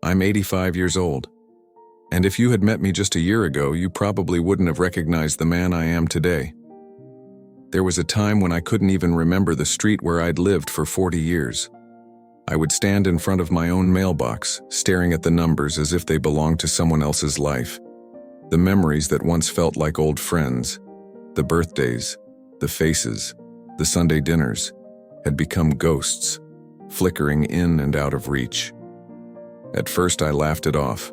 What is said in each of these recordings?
I'm 85 years old. And if you had met me just a year ago, you probably wouldn't have recognized the man I am today. There was a time when I couldn't even remember the street where I'd lived for 40 years. I would stand in front of my own mailbox, staring at the numbers as if they belonged to someone else's life. The memories that once felt like old friends, the birthdays, the faces, the Sunday dinners, had become ghosts, flickering in and out of reach. At first I laughed it off.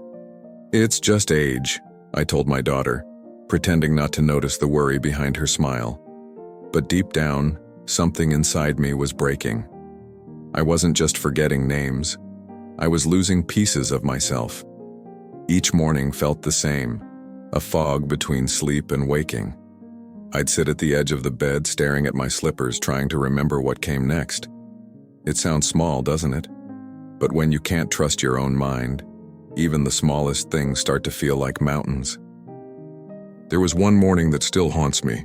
"It's just age," I told my daughter, pretending not to notice the worry behind her smile. But deep down, something inside me was breaking. I wasn't just forgetting names. I was losing pieces of myself. Each morning felt the same, a fog between sleep and waking. I'd sit at the edge of the bed staring at my slippers, trying to remember what came next. It sounds small, doesn't it? But when you can't trust your own mind, even the smallest things start to feel like mountains. There was one morning that still haunts me.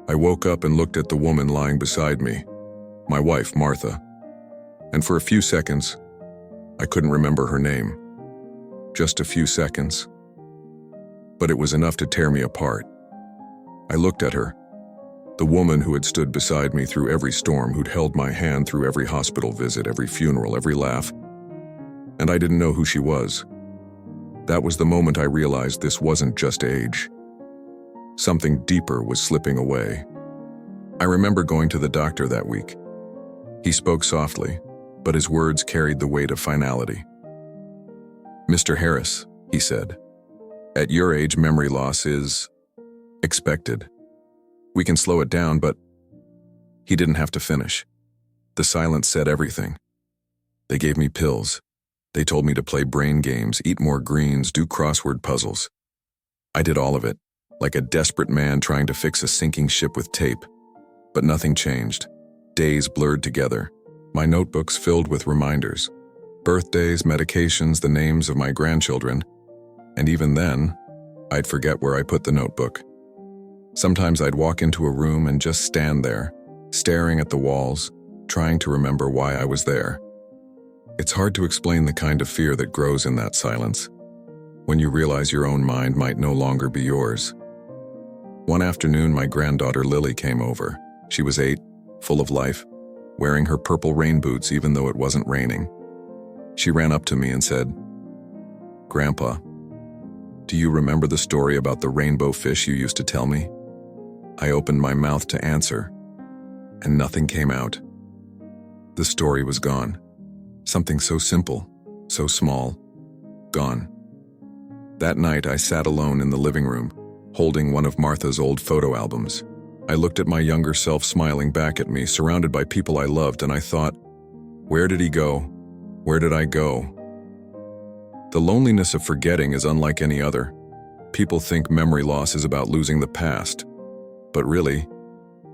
I woke up and looked at the woman lying beside me, my wife, Martha. And for a few seconds, I couldn't remember her name. Just a few seconds. But it was enough to tear me apart. I looked at her, the woman who had stood beside me through every storm, who'd held my hand through every hospital visit, every funeral, every laugh. And I didn't know who she was. That was the moment I realized this wasn't just age. Something deeper was slipping away. I remember going to the doctor that week. He spoke softly, but his words carried the weight of finality. "Mr. Harris," he said, "at your age, memory loss is expected. We can slow it down, but..." He didn't have to finish. The silence said everything. They gave me pills. They told me to play brain games, eat more greens, do crossword puzzles. I did all of it, like a desperate man trying to fix a sinking ship with tape. But nothing changed. Days blurred together, my notebooks filled with reminders. Birthdays, medications, the names of my grandchildren. And even then, I'd forget where I put the notebook. Sometimes I'd walk into a room and just stand there, staring at the walls, trying to remember why I was there. It's hard to explain the kind of fear that grows in that silence, when you realize your own mind might no longer be yours. One afternoon, my granddaughter Lily came over. She was 8, full of life, wearing her purple rain boots even though it wasn't raining. She ran up to me and said, "Grandpa, do you remember the story about the rainbow fish you used to tell me?" I opened my mouth to answer, and nothing came out. The story was gone. Something so simple, so small, gone. That night I sat alone in the living room, holding one of Martha's old photo albums. I looked at my younger self smiling back at me, surrounded by people I loved, and I thought, where did he go? Where did I go? The loneliness of forgetting is unlike any other. People think memory loss is about losing the past, but really,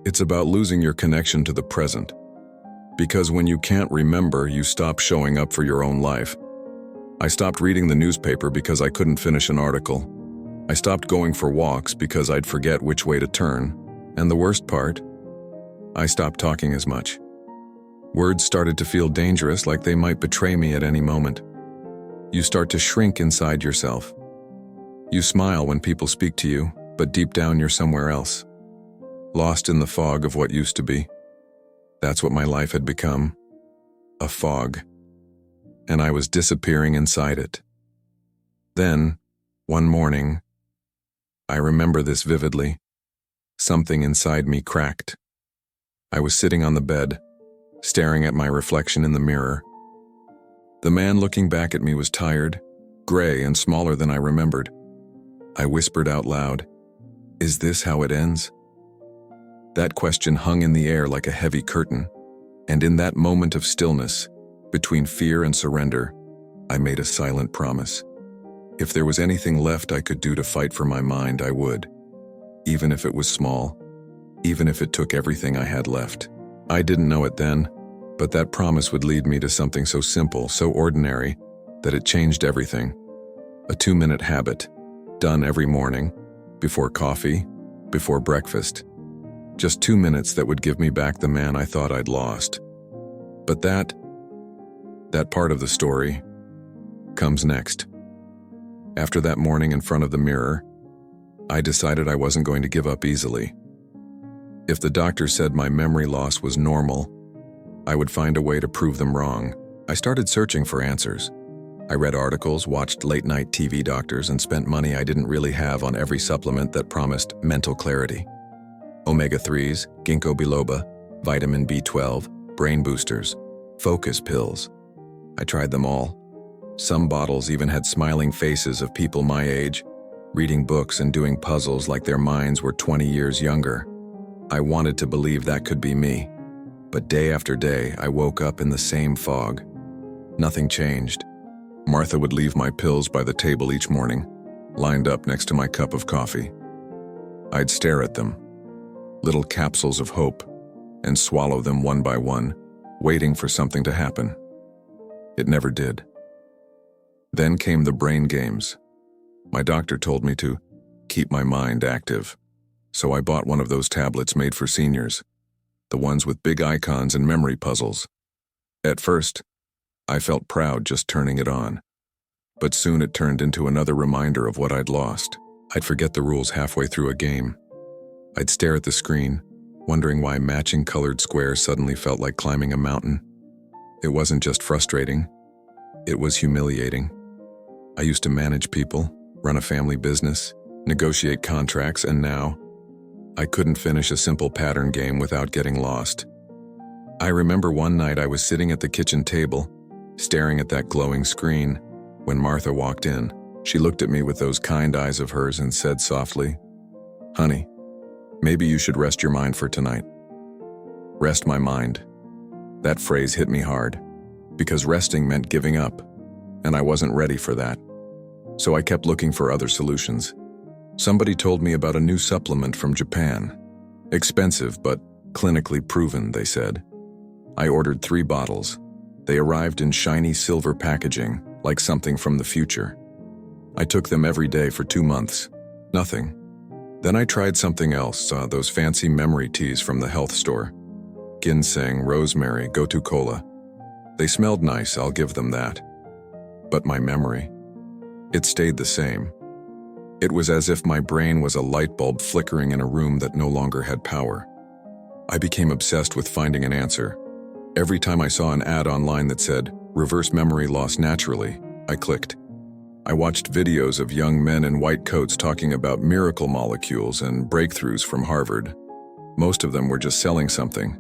it's about losing your connection to the present. Because when you can't remember, you stop showing up for your own life. I stopped reading the newspaper because I couldn't finish an article. I stopped going for walks because I'd forget which way to turn. And the worst part, I stopped talking as much. Words started to feel dangerous, like they might betray me at any moment. You start to shrink inside yourself. You smile when people speak to you, but deep down you're somewhere else, lost in the fog of what used to be. That's what my life had become, a fog, and I was disappearing inside it. Then, one morning, I remember this vividly, something inside me cracked. I was sitting on the bed, staring at my reflection in the mirror. The man looking back at me was tired, gray, and smaller than I remembered. I whispered out loud, "Is this how it ends?" That question hung in the air like a heavy curtain, and in that moment of stillness, between fear and surrender, I made a silent promise. If there was anything left I could do to fight for my mind, I would. Even if it was small, even if it took everything I had left. I didn't know it then, but that promise would lead me to something so simple, so ordinary, that it changed everything. A 2-minute habit, done every morning, before coffee, before breakfast. Just 2 minutes that would give me back the man I thought I'd lost. But that part of the story comes next? After that morning in front of the mirror, I decided I wasn't going to give up easily. If the doctor said my memory loss was normal, I would find a way to prove them wrong. I started searching for answers. I read articles, watched late-night TV doctors, and spent money I didn't really have on every supplement that promised mental clarity. Omega-3s, ginkgo biloba, vitamin B12, brain boosters, focus pills. I tried them all. Some bottles even had smiling faces of people my age, reading books and doing puzzles like their minds were 20 years younger. I wanted to believe that could be me. But day after day, I woke up in the same fog. Nothing changed. Martha would leave my pills by the table each morning, lined up next to my cup of coffee. I'd stare at them, little capsules of hope, and swallow them one by one, waiting for something to happen. It never did. Then came the brain games. My doctor told me to keep my mind active, so I bought one of those tablets made for seniors, the ones with big icons and memory puzzles. At first, I felt proud just turning it on, but soon it turned into another reminder of what I'd lost. I'd forget the rules halfway through a game. I'd stare at the screen, wondering why matching colored squares suddenly felt like climbing a mountain. It wasn't just frustrating, it was humiliating. I used to manage people, run a family business, negotiate contracts, and now I couldn't finish a simple pattern game without getting lost. I remember one night I was sitting at the kitchen table, staring at that glowing screen, when Martha walked in. She looked at me with those kind eyes of hers and said softly, "Honey, maybe you should rest your mind for tonight." Rest my mind. That phrase hit me hard, because resting meant giving up, and I wasn't ready for that. So I kept looking for other solutions. Somebody told me about a new supplement from Japan. Expensive, but clinically proven, they said. I ordered 3 bottles. They arrived in shiny silver packaging, like something from the future. I took them every day for 2 months. Nothing. Then I tried something else, those fancy memory teas from the health store. Ginseng, rosemary, gotu kola. They smelled nice, I'll give them that. But my memory, it stayed the same. It was as if my brain was a light bulb flickering in a room that no longer had power. I became obsessed with finding an answer. Every time I saw an ad online that said, "Reverse memory loss naturally," I clicked. I watched videos of young men in white coats talking about miracle molecules and breakthroughs from Harvard. Most of them were just selling something.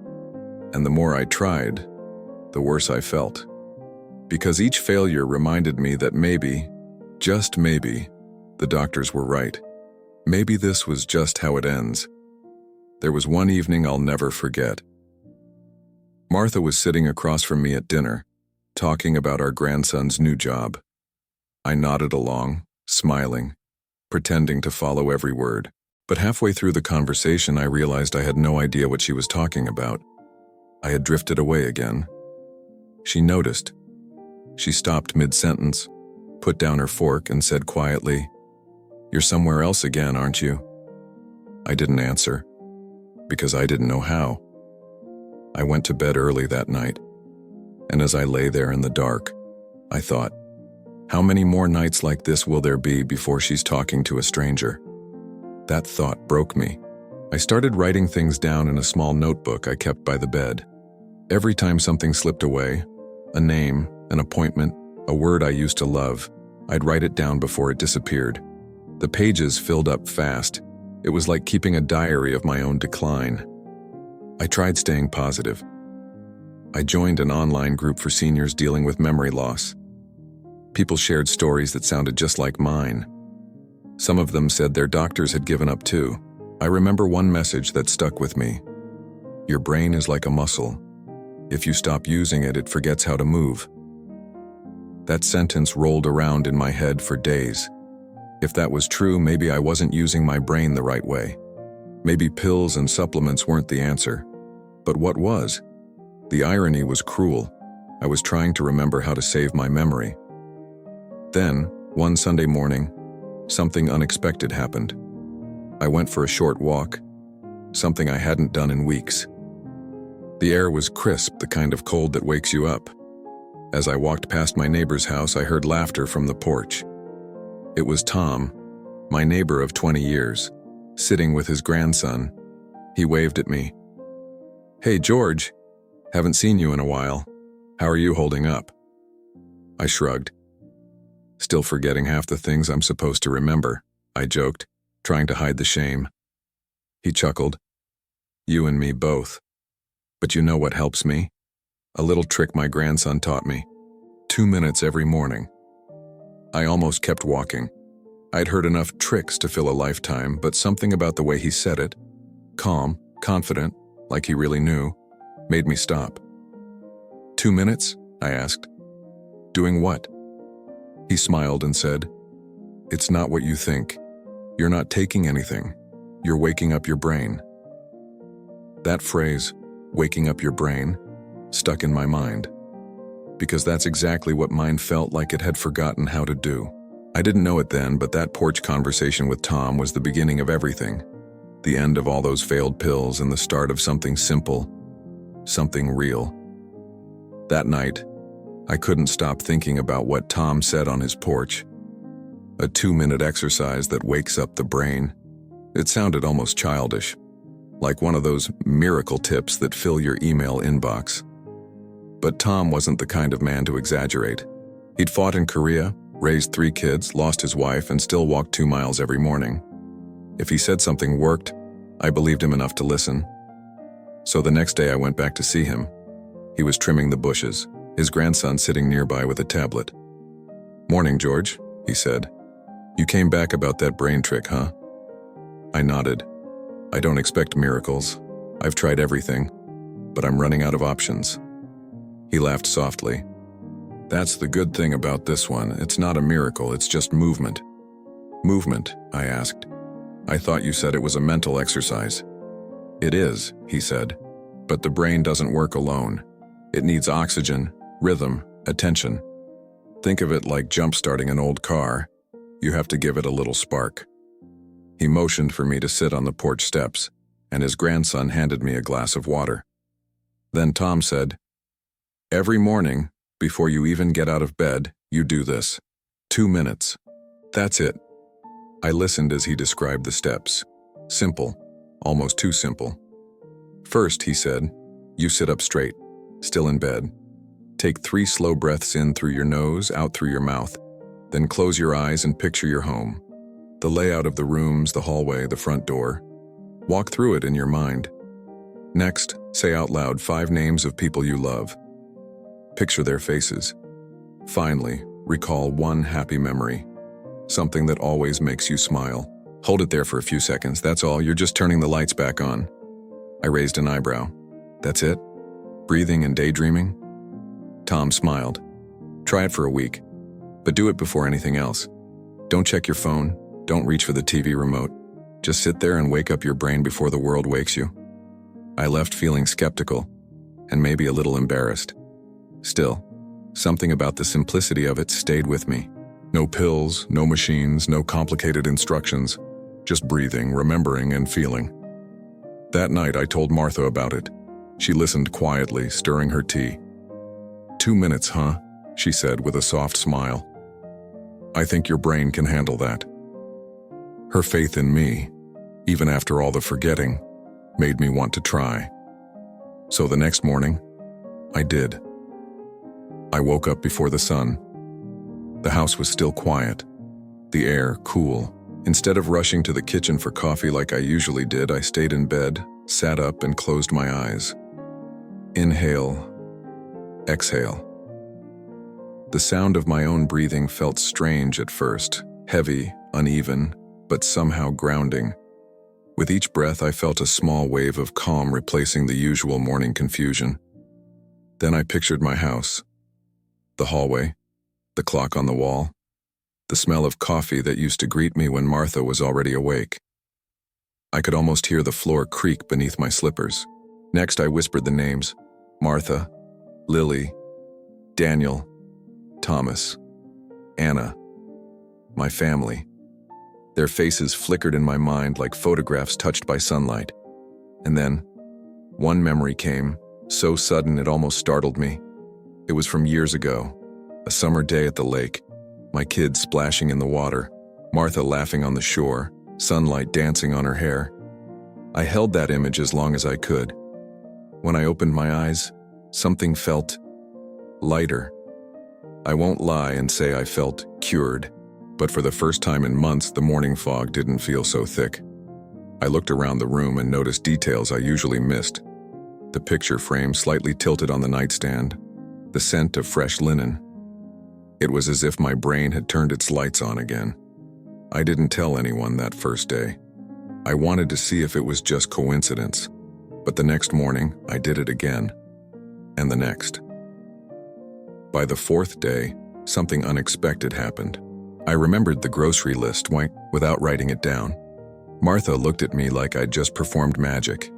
And the more I tried, the worse I felt. Because each failure reminded me that maybe, just maybe, the doctors were right. Maybe this was just how it ends. There was one evening I'll never forget. Martha was sitting across from me at dinner, talking about our grandson's new job. I nodded along, smiling, pretending to follow every word. But halfway through the conversation, I realized I had no idea what she was talking about. I had drifted away again. She noticed. She stopped mid-sentence, put down her fork, and said quietly, "You're somewhere else again, aren't you?" I didn't answer, because I didn't know how. I went to bed early that night, and as I lay there in the dark, I thought, how many more nights like this will there be before she's talking to a stranger? That thought broke me. I started writing things down in a small notebook I kept by the bed. Every time something slipped away, a name, an appointment, a word I used to love, I'd write it down before it disappeared. The pages filled up fast. It was like keeping a diary of my own decline. I tried staying positive. I joined an online group for seniors dealing with memory loss. People shared stories that sounded just like mine. Some of them said their doctors had given up too. I remember one message that stuck with me. Your brain is like a muscle. If you stop using it, it forgets how to move. That sentence rolled around in my head for days. If that was true, maybe I wasn't using my brain the right way. Maybe pills and supplements weren't the answer. But what was? The irony was cruel. I was trying to remember how to save my memory. Then, one Sunday morning, something unexpected happened. I went for a short walk, something I hadn't done in weeks. The air was crisp, the kind of cold that wakes you up. As I walked past my neighbor's house, I heard laughter from the porch. It was Tom, my neighbor of 20 years, sitting with his grandson. He waved at me. "Hey, George, haven't seen you in a while. How are you holding up?" I shrugged. "Still forgetting half the things I'm supposed to remember," I joked, trying to hide the shame. He chuckled. "You and me both. But you know what helps me? A little trick my grandson taught me. 2 minutes every morning." I almost kept walking. I'd heard enough tricks to fill a lifetime, but something about the way he said it, calm, confident, like he really knew, made me stop. "2 minutes?" I asked. "Doing what?" He smiled and said, "It's not what you think. You're not taking anything. You're waking up your brain." That phrase, waking up your brain, stuck in my mind. Because that's exactly what mine felt like it had forgotten how to do. I didn't know it then, but that porch conversation with Tom was the beginning of everything. The end of all those failed pills and the start of something simple, something real. That night, I couldn't stop thinking about what Tom said on his porch. A 2-minute exercise that wakes up the brain. It sounded almost childish, like one of those miracle tips that fill your email inbox. But Tom wasn't the kind of man to exaggerate. He'd fought in Korea, raised 3 kids, lost his wife, and still walked 2 miles every morning. If he said something worked, I believed him enough to listen. So the next day I went back to see him. He was trimming the bushes, his grandson sitting nearby with a tablet. "Morning, George," he said. "You came back about that brain trick, huh?" I nodded. "I don't expect miracles. I've tried everything, but I'm running out of options." He laughed softly. "That's the good thing about this one. It's not a miracle, it's just movement." "Movement?" I asked. "I thought you said it was a mental exercise." "It is," he said, "but the brain doesn't work alone. It needs oxygen, rhythm, attention. Think of it like jump-starting an old car. You have to give it a little spark." He motioned for me to sit on the porch steps, and his grandson handed me a glass of water. Then Tom said, "Every morning, before you even get out of bed, you do this. 2 minutes. That's it." I listened as he described the steps. Simple, almost too simple. "First," he said, "you sit up straight, still in bed. Take 3 slow breaths in through your nose, out through your mouth. Then close your eyes and picture your home. The layout of the rooms, the hallway, the front door. Walk through it in your mind. Next, say out loud 5 names of people you love. Picture their faces. Finally, recall 1 happy memory, something that always makes you smile. Hold it there for a few seconds, that's all, you're just turning the lights back on." I raised an eyebrow. "That's it? Breathing and daydreaming?" Tom smiled. "Try it for a week, but do it before anything else. Don't check your phone, don't reach for the TV remote. Just sit there and wake up your brain before the world wakes you." I left feeling skeptical, and maybe a little embarrassed. Still, something about the simplicity of it stayed with me. No pills, no machines, no complicated instructions. Just breathing, remembering, and feeling. That night I told Martha about it. She listened quietly, stirring her tea. 2 minutes, huh?" she said with a soft smile. "I think your brain can handle that." Her faith in me, even after all the forgetting, made me want to try. So the next morning, I did. I woke up before the sun. The house was still quiet, the air cool. Instead of rushing to the kitchen for coffee like I usually did, I stayed in bed, sat up, and closed my eyes. Inhale, exhale. The sound of my own breathing felt strange at first, heavy, uneven, but somehow grounding. With each breath, I felt a small wave of calm replacing the usual morning confusion. Then I pictured my house. The hallway, the clock on the wall, the smell of coffee that used to greet me when Martha was already awake. I could almost hear the floor creak beneath my slippers. Next, I whispered the names: Martha, Lily, Daniel, Thomas, Anna, my family. Their faces flickered in my mind like photographs touched by sunlight. And then, one memory came, so sudden it almost startled me. It was from years ago, a summer day at the lake, my kids splashing in the water, Martha laughing on the shore, sunlight dancing on her hair. I held that image as long as I could. When I opened my eyes, something felt lighter. I won't lie and say I felt cured, but for the first time in months, the morning fog didn't feel so thick. I looked around the room and noticed details I usually missed. The picture frame slightly tilted on the nightstand, the scent of fresh linen. It was as if my brain had turned its lights on again. I didn't tell anyone that first day. I wanted to see if it was just coincidence, but the next morning, I did it again, and the next. By the fourth day, something unexpected happened. I remembered the grocery list without writing it down. Martha looked at me like I'd just performed magic.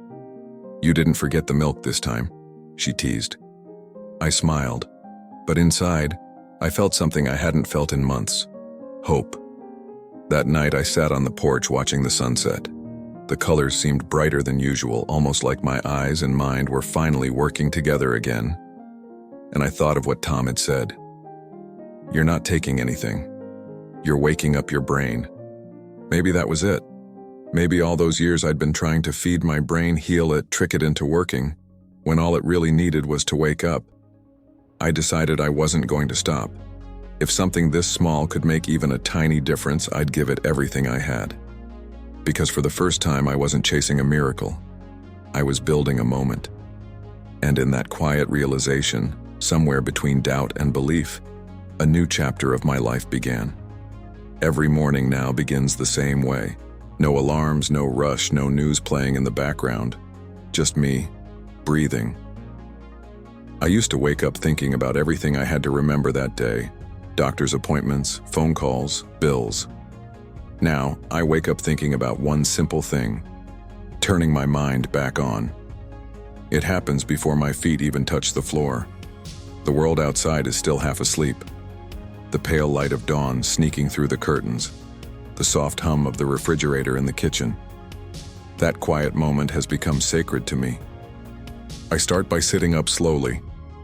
"You didn't forget the milk this time," she teased. I smiled, but inside, I felt something I hadn't felt in months: hope. That night, I sat on the porch watching the sunset. The colors seemed brighter than usual, almost like my eyes and mind were finally working together again. And I thought of what Tom had said. "You're not taking anything. You're waking up your brain." Maybe that was it. Maybe all those years I'd been trying to feed my brain, heal it, trick it into working, when all it really needed was to wake up. I decided I wasn't going to stop. If something this small could make even a tiny difference, I'd give it everything I had. Because for the first time, I wasn't chasing a miracle. I was building a moment. And in that quiet realization, somewhere between doubt and belief, a new chapter of my life began. Every morning now begins the same way. No alarms, no rush, no news playing in the background. Just me, breathing. I used to wake up thinking about everything I had to remember that day. Doctor's appointments, phone calls, bills. Now, I wake up thinking about one simple thing: turning my mind back on. It happens before my feet even touch the floor. The world outside is still half asleep. The pale light of dawn sneaking through the curtains. The soft hum of the refrigerator in the kitchen. That quiet moment has become sacred to me. I start by sitting up slowly,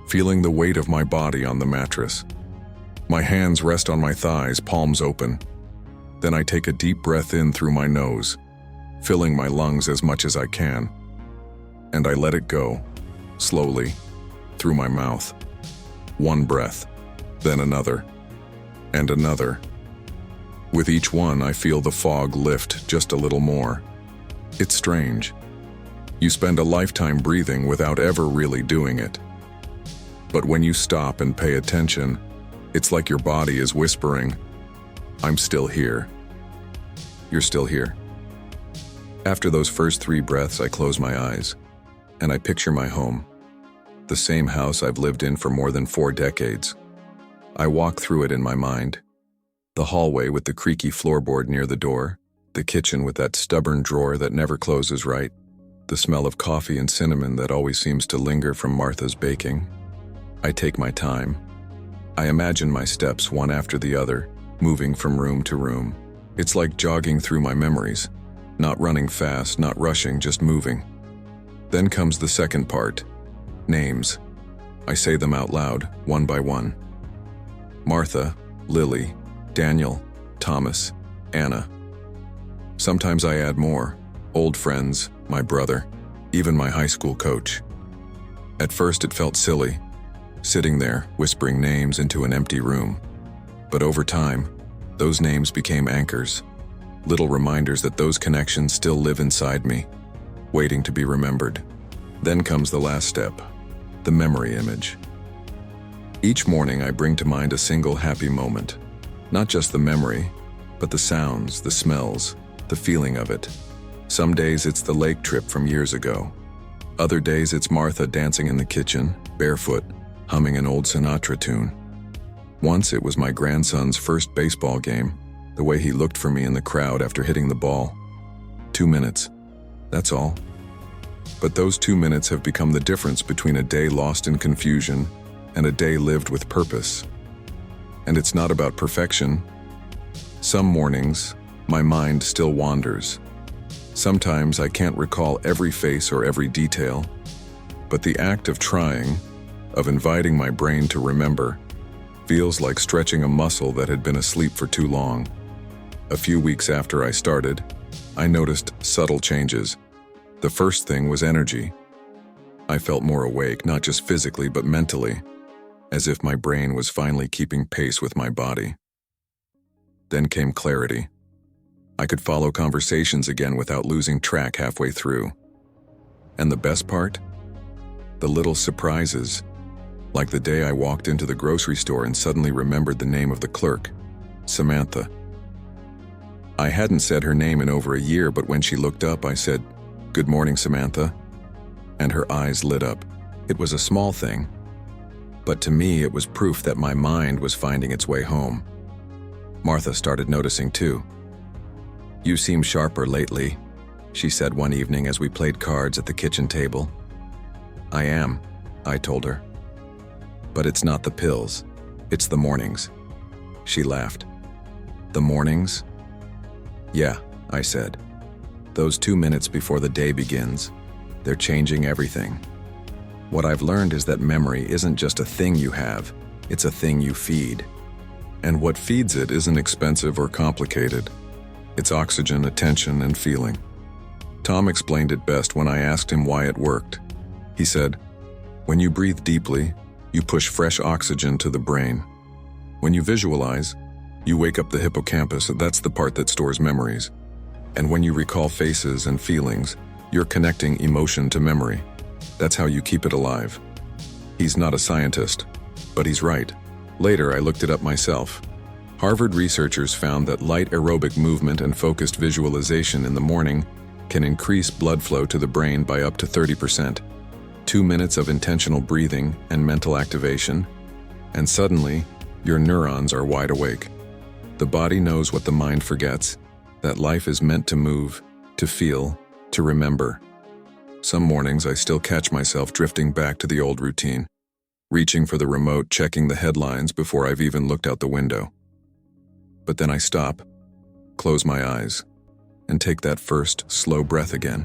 feeling the weight of my body on the mattress. My hands rest on my thighs, palms open. Then I take a deep breath in through my nose, filling my lungs as much as I can. And I let it go, slowly, through my mouth. One breath, then another, and another. With each one, I feel the fog lift just a little more. It's strange. You spend a lifetime breathing without ever really doing it. But when you stop and pay attention, it's like your body is whispering, "I'm still here. You're still here." After those first 3 breaths, I close my eyes, and I picture my home. The same house I've lived in for more than 4 decades. I walk through it in my mind. The hallway with the creaky floorboard near the door, the kitchen with that stubborn drawer that never closes right, the smell of coffee and cinnamon that always seems to linger from Martha's baking. I take my time. I imagine my steps one after the other, moving from room to room. It's like jogging through my memories, not running fast, not rushing, just moving. Then comes the second part, names. I say them out loud, one by one. Martha, Lily, Daniel, Thomas, Anna. Sometimes I add more, old friends, my brother, even my high school coach. At first it felt silly, sitting there, whispering names into an empty room. But over time, those names became anchors, little reminders that those connections still live inside me, waiting to be remembered. Then comes the last step, the memory image. Each morning I bring to mind a single happy moment. Not just the memory, but the sounds, the smells, the feeling of it. Some days it's the lake trip from years ago. Other days it's Martha dancing in the kitchen, barefoot, humming an old Sinatra tune. Once it was my grandson's first baseball game, the way he looked for me in the crowd after hitting the ball. 2 minutes, that's all. But those 2 minutes have become the difference between a day lost in confusion and a day lived with purpose. And it's not about perfection. Some mornings, my mind still wanders. Sometimes I can't recall every face or every detail, but the act of trying, of inviting my brain to remember, feels like stretching a muscle that had been asleep for too long. A few weeks after I started, I noticed subtle changes. The first thing was energy. I felt more awake, not just physically but mentally, as if my brain was finally keeping pace with my body. Then came clarity. I could follow conversations again without losing track halfway through. And the best part? The little surprises. Like the day I walked into the grocery store and suddenly remembered the name of the clerk, Samantha. I hadn't said her name in over a year, but when she looked up, I said, "Good morning, Samantha." And her eyes lit up. It was a small thing, but to me it was proof that my mind was finding its way home. Martha started noticing too. "You seem sharper lately," she said one evening as we played cards at the kitchen table. "I am," I told her. "But it's not the pills, it's the mornings." She laughed. "The mornings?" "Yeah," I said. "Those 2 minutes before the day begins, they're changing everything. What I've learned is that memory isn't just a thing you have, it's a thing you feed. And what feeds it isn't expensive or complicated. It's oxygen, attention, and feeling." Tom explained it best when I asked him why it worked. He said, "When you breathe deeply, you push fresh oxygen to the brain. When you visualize, you wake up the hippocampus, that's the part that stores memories. And when you recall faces and feelings, you're connecting emotion to memory. That's how you keep it alive." He's not a scientist, but he's right. Later, I looked it up myself. Harvard researchers found that light aerobic movement and focused visualization in the morning can increase blood flow to the brain by up to 30%. 2 minutes of intentional breathing and mental activation, and suddenly, your neurons are wide awake. The body knows what the mind forgets, that life is meant to move, to feel, to remember. Some mornings I still catch myself drifting back to the old routine, reaching for the remote, checking the headlines before I've even looked out the window. But then I stop, close my eyes, and take that first, slow breath again.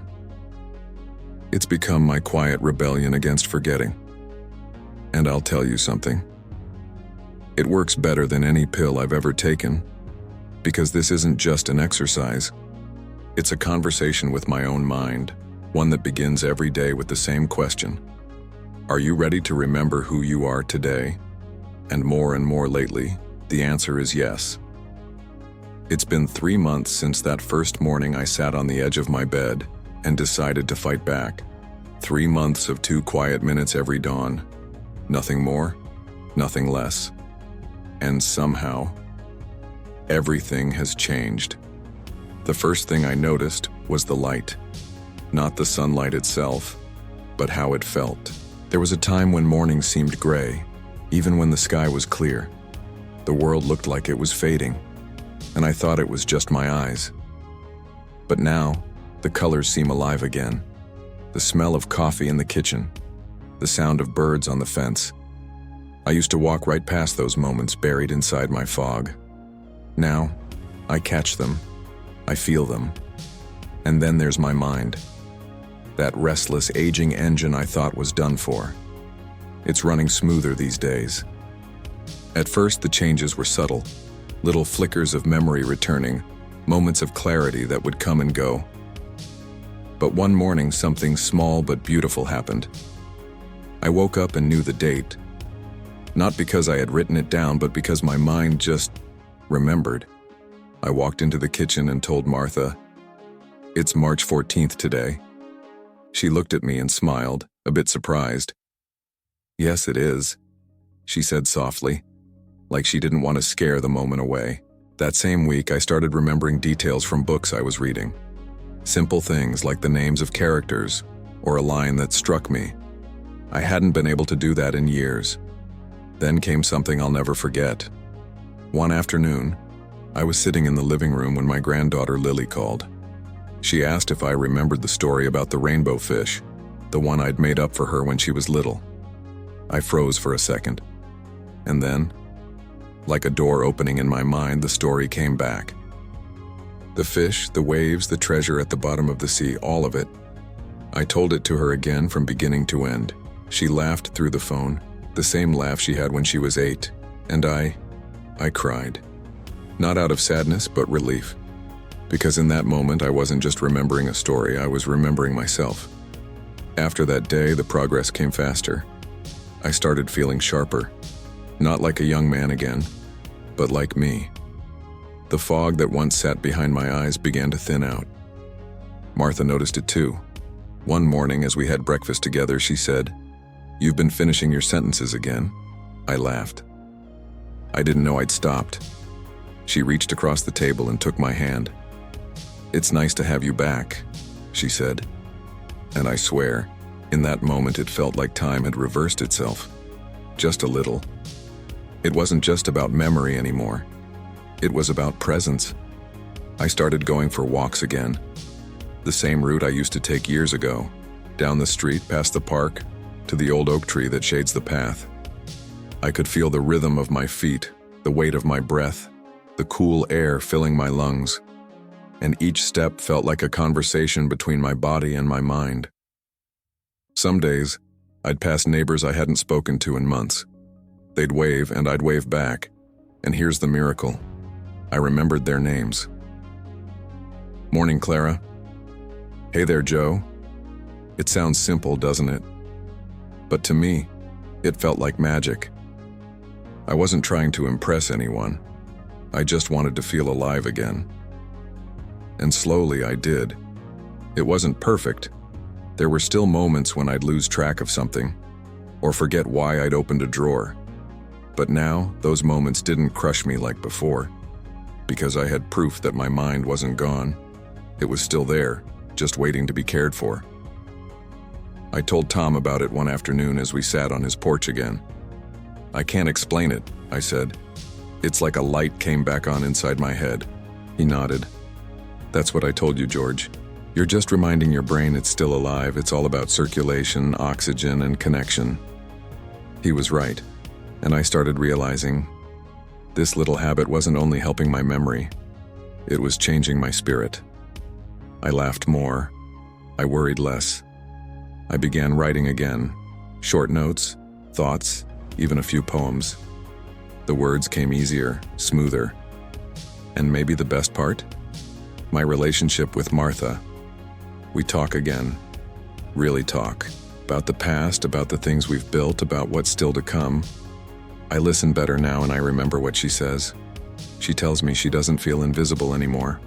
It's become my quiet rebellion against forgetting. And I'll tell you something. It works better than any pill I've ever taken, because this isn't just an exercise. It's a conversation with my own mind, one that begins every day with the same question. Are you ready to remember who you are today? And more lately, the answer is yes. It's been 3 months since that first morning I sat on the edge of my bed and decided to fight back. 3 months of 2 quiet minutes every dawn. Nothing more, nothing less. And somehow, everything has changed. The first thing I noticed was the light. Not the sunlight itself, but how it felt. There was a time when mornings seemed gray, even when the sky was clear. The world looked like it was fading, and I thought it was just my eyes. But now, the colors seem alive again. The smell of coffee in the kitchen, the sound of birds on the fence. I used to walk right past those moments buried inside my fog. Now, I catch them, I feel them. And then there's my mind. That restless, aging engine I thought was done for. It's running smoother these days. At first, the changes were subtle. Little flickers of memory returning, moments of clarity that would come and go. But one morning, something small but beautiful happened. I woke up and knew the date. Not because I had written it down, but because my mind just remembered. I walked into the kitchen and told Martha, "It's March 14th today." She looked at me and smiled, a bit surprised. "Yes, it is," she said softly, like she didn't want to scare the moment away. That same week, I started remembering details from books I was reading. Simple things like the names of characters, or a line that struck me. I hadn't been able to do that in years. Then came something I'll never forget. One afternoon, I was sitting in the living room when my granddaughter Lily called. She asked if I remembered the story about the rainbow fish, the one I'd made up for her when she was little. I froze for a second. And then, like a door opening in my mind, the story came back. The fish, the waves, the treasure at the bottom of the sea, all of it. I told it to her again from beginning to end. She laughed through the phone. The same laugh she had when she was 8. And I cried. Not out of sadness, but relief. Because in that moment, I wasn't just remembering a story, I was remembering myself. After that day, the progress came faster. I started feeling sharper. Not like a young man again, but like me. The fog that once sat behind my eyes began to thin out. Martha noticed it too. One morning, as we had breakfast together, she said, "You've been finishing your sentences again." I laughed. I didn't know I'd stopped. She reached across the table and took my hand. "It's nice to have you back," she said. And I swear, in that moment it felt like time had reversed itself. Just a little. It wasn't just about memory anymore. It was about presence. I started going for walks again. The same route I used to take years ago, down the street, past the park, to the old oak tree that shades the path. I could feel the rhythm of my feet, the weight of my breath, the cool air filling my lungs, and each step felt like a conversation between my body and my mind. Some days, I'd pass neighbors I hadn't spoken to in months. They'd wave and I'd wave back, and here's the miracle. I remembered their names. "Morning, Clara." "Hey there, Joe." It sounds simple, doesn't it? But to me, it felt like magic. I wasn't trying to impress anyone. I just wanted to feel alive again. And slowly I did. It wasn't perfect. There were still moments when I'd lose track of something, or forget why I'd opened a drawer. But now, those moments didn't crush me like before, because I had proof that my mind wasn't gone. It was still there, just waiting to be cared for. I told Tom about it one afternoon as we sat on his porch again. "I can't explain it," I said. "It's like a light came back on inside my head." He nodded. "That's what I told you, George. You're just reminding your brain it's still alive. It's all about circulation, oxygen, and connection." He was right, and I started realizing this little habit wasn't only helping my memory, it was changing my spirit. I laughed more. I worried less. I began writing again. Short notes, thoughts, even a few poems. The words came easier, smoother. And maybe the best part? My relationship with Martha. We talk again. Really talk. About the past, about the things we've built, about what's still to come. I listen better now and I remember what she says. She tells me she doesn't feel invisible anymore.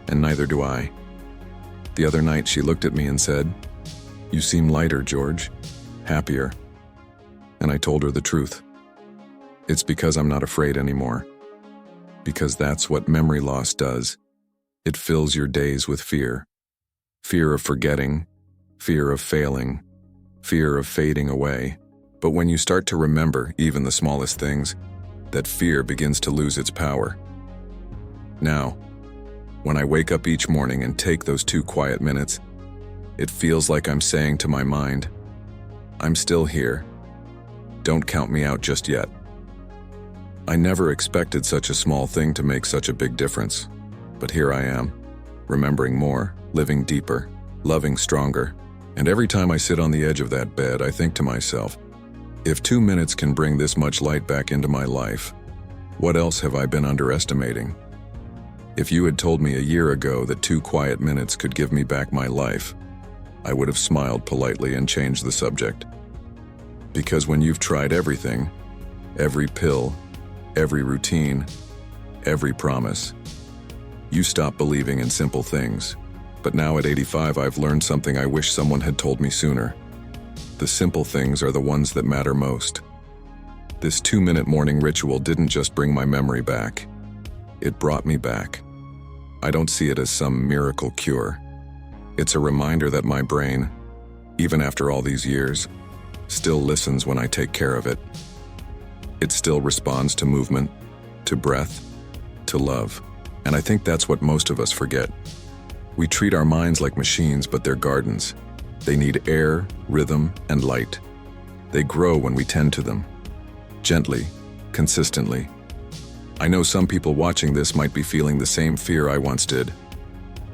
And neither do I. The other night she looked at me and said, "You seem lighter, George. Happier." And I told her the truth. It's because I'm not afraid anymore. Because that's what memory loss does. It fills your days with fear. Fear of forgetting, fear of failing, fear of fading away. But when you start to remember even the smallest things, that fear begins to lose its power. Now, when I wake up each morning and take those 2 quiet minutes, it feels like I'm saying to my mind, "I'm still here. Don't count me out just yet." I never expected such a small thing to make such a big difference. But here I am, remembering more, living deeper, loving stronger. And every time I sit on the edge of that bed, I think to myself, if 2 minutes can bring this much light back into my life, what else have I been underestimating? If you had told me a year ago that 2 quiet minutes could give me back my life, I would have smiled politely and changed the subject. Because when you've tried everything, every pill, every routine, every promise, you stop believing in simple things. But now at 85, I've learned something I wish someone had told me sooner. The simple things are the ones that matter most. This 2-minute morning ritual didn't just bring my memory back. It brought me back. I don't see it as some miracle cure. It's a reminder that my brain, even after all these years, still listens when I take care of it. It still responds to movement, to breath, to love. And I think that's what most of us forget. We treat our minds like machines, but they're gardens. They need air, rhythm, and light. They grow when we tend to them. Gently, consistently. I know some people watching this might be feeling the same fear I once did.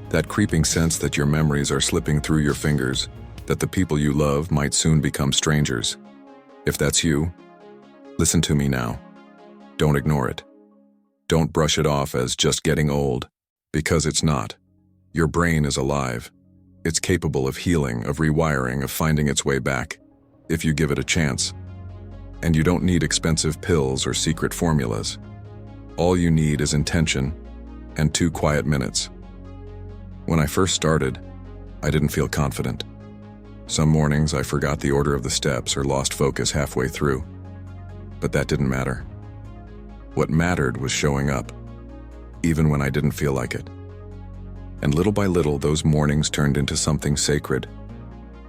That creeping sense that your memories are slipping through your fingers, that the people you love might soon become strangers. If that's you, listen to me now. Don't ignore it. Don't brush it off as just getting old, because it's not. Your brain is alive. It's capable of healing, of rewiring, of finding its way back, if you give it a chance. And you don't need expensive pills or secret formulas. All you need is intention and 2 quiet minutes. When I first started, I didn't feel confident. Some mornings I forgot the order of the steps or lost focus halfway through. But that didn't matter. What mattered was showing up, even when I didn't feel like it. And little by little, those mornings turned into something sacred.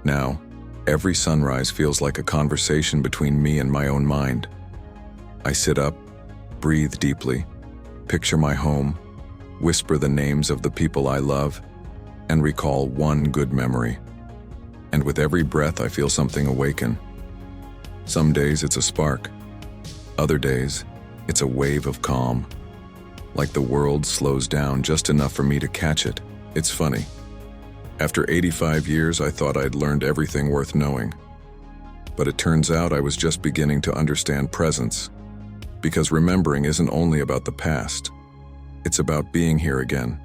Now, every sunrise feels like a conversation between me and my own mind. I sit up, breathe deeply, picture my home, whisper the names of the people I love, and recall one good memory. And with every breath, I feel something awaken. Some days it's a spark. Other days, it's a wave of calm. Like the world slows down just enough for me to catch it. It's funny. After 85 years, I thought I'd learned everything worth knowing. But it turns out I was just beginning to understand presence. Because remembering isn't only about the past. It's about being here again.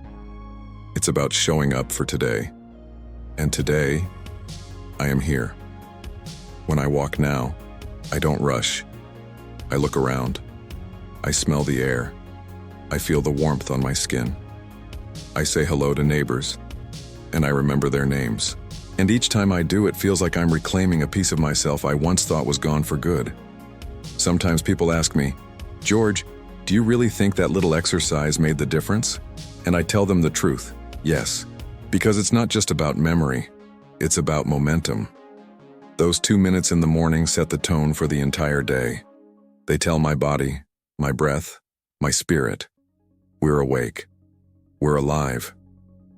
It's about showing up for today. And today, I am here. When I walk now, I don't rush. I look around. I smell the air. I feel the warmth on my skin. I say hello to neighbors, and I remember their names. And each time I do, it feels like I'm reclaiming a piece of myself I once thought was gone for good. Sometimes people ask me, "George, do you really think that little exercise made the difference?" And I tell them the truth, yes, because it's not just about memory, it's about momentum. Those 2 minutes in the morning set the tone for the entire day. They tell my body, my breath, my spirit, we're awake, we're alive,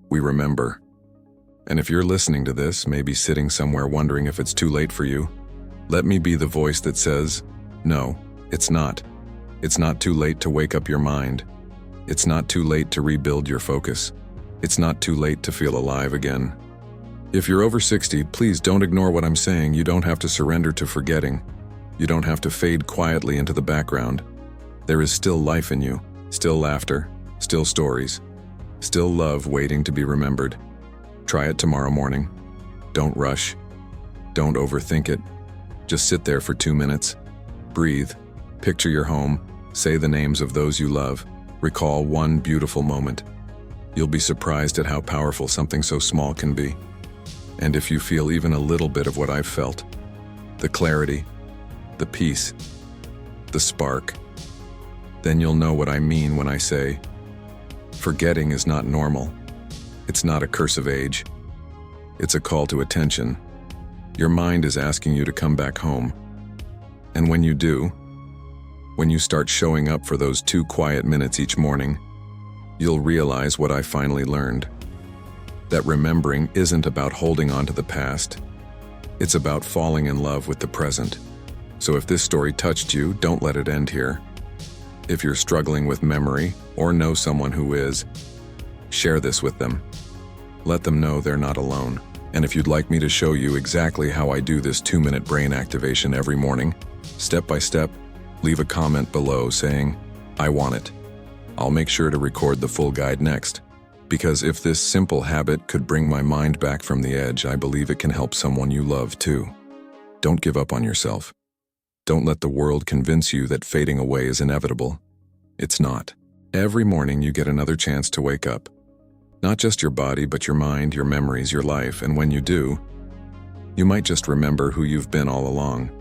we remember. And if you're listening to this, maybe sitting somewhere wondering if it's too late for you, let me be the voice that says, no, it's not. It's not too late to wake up your mind. It's not too late to rebuild your focus. It's not too late to feel alive again. If you're over 60, please don't ignore what I'm saying. You don't have to surrender to forgetting. You don't have to fade quietly into the background. There is still life in you, still laughter, still stories, still love waiting to be remembered. Try it tomorrow morning. Don't rush. Don't overthink it. Just sit there for 2 minutes. Breathe. Picture your home. Say the names of those you love. Recall one beautiful moment. You'll be surprised at how powerful something so small can be. And if you feel even a little bit of what I've felt, the clarity, the peace, the spark, then you'll know what I mean when I say, forgetting is not normal. It's not a curse of age. It's a call to attention. Your mind is asking you to come back home. And when you do, when you start showing up for those 2 quiet minutes each morning, you'll realize what I finally learned. That remembering isn't about holding on to the past. It's about falling in love with the present. So if this story touched you, don't let it end here. If you're struggling with memory or know someone who is, share this with them. Let them know they're not alone. And if you'd like me to show you exactly how I do this 2-minute brain activation every morning, step by step, leave a comment below saying, I want it. I'll make sure to record the full guide next. Because if this simple habit could bring my mind back from the edge, I believe it can help someone you love too. Don't give up on yourself. Don't let the world convince you that fading away is inevitable. It's not. Every morning you get another chance to wake up. Not just your body, but your mind, your memories, your life, and when you do, you might just remember who you've been all along.